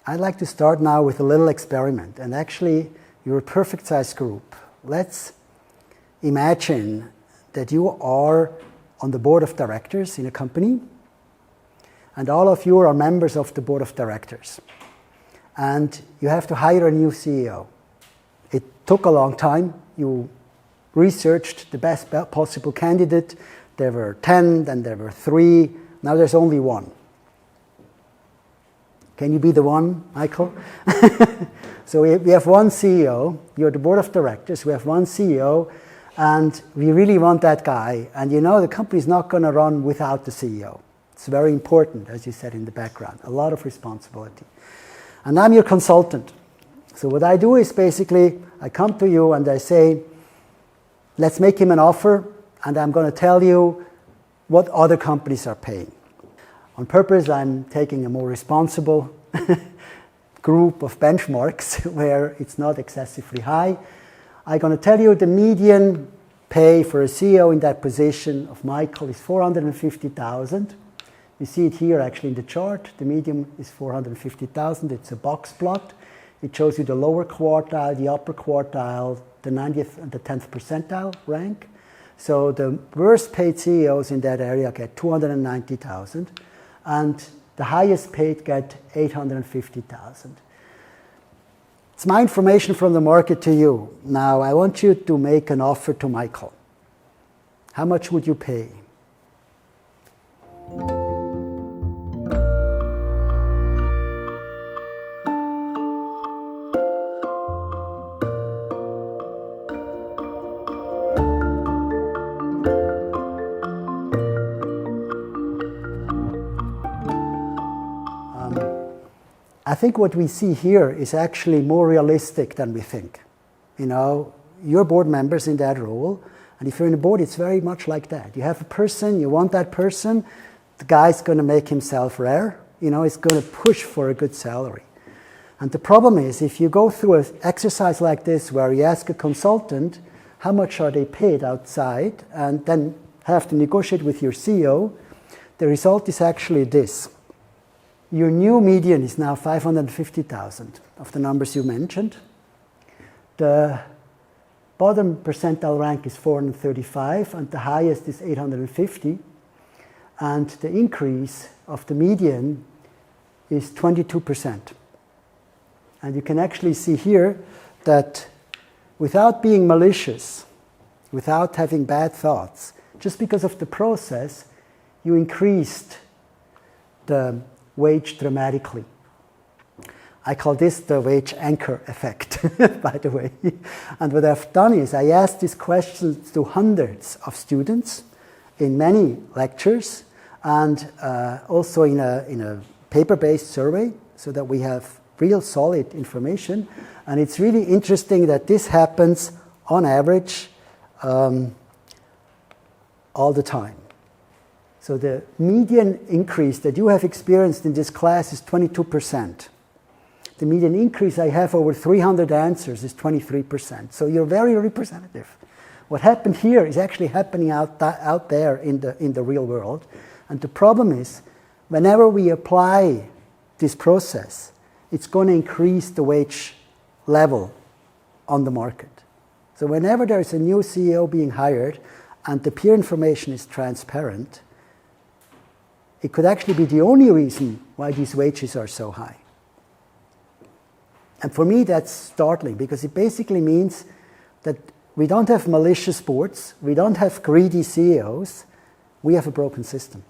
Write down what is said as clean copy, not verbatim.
I'd like to start now with a little experiment. And actually, you're a perfect size group. Let's imagine that you are on the board of directors in a company, and all of you are members of the board of directors. And you have to hire a new CEO. It took a long time. You researched the best possible candidate. There were 10, then there were 3. Now there's only 1. Can you be the one, Michael? So we have one CEO. You're the board of directors. We have one CEO, and we really want that guy. And you know the company's not going to run without the CEO. It's very important, as you said in the background. A lot of responsibility. And I'm your consultant. So what I do is basically, I come to you and I say, let's make him an offer, and I'm going to tell you what other companies are paying. On purpose, I'm taking a more responsible group of benchmarks where it's not excessively high. I'm going to tell you the median pay for a CEO in that position of Michael is 450,000. You see it here actually in the chart. The median is 450,000. It's a box plot. It shows you the lower quartile, the upper quartile, the 90th and the 10th percentile rank. So the worst paid CEOs in that area get 290,000, and the highest paid get 850,000. It's my information from the market to you. Now I want you to make an offer to Michael. How much would you pay? I think what we see here is actually more realistic than we think. You know, you're board members in that role, and if you're in a board, it's very much like that. You have a person, you want that person, the guy's going to make himself rare, you know, he's going to push for a good salary. And the problem is, if you go through an exercise like this where you ask a consultant, how much are they paid outside, and then have to negotiate with your CEO, the result is actually this. Your new median is now 550,000 of the numbers you mentioned. The bottom percentile rank is 435, and the highest is 850. And the increase of the median is 22%. And you can actually see here that without being malicious, without having bad thoughts, just because of the process, you increased the wage dramatically. I call this the wage anchor effect, by the way. And what I've done is I asked these questions to hundreds of students in many lectures, and also in a paper-based survey, so that we have real solid information. And it's really interesting that this happens on average all the time. So the median increase that you have experienced in this class is 22%. The median increase I have over 300 answers is 23%. So you're very representative. What happened here is actually happening out there in the real world. And the problem is, whenever we apply this process, it's going to increase the wage level on the market. So whenever there is a new CEO being hired and the peer information is transparent, it could actually be the only reason why these wages are so high. And for me, that's startling, because it basically means that we don't have malicious boards, we don't have greedy CEOs, we have a broken system.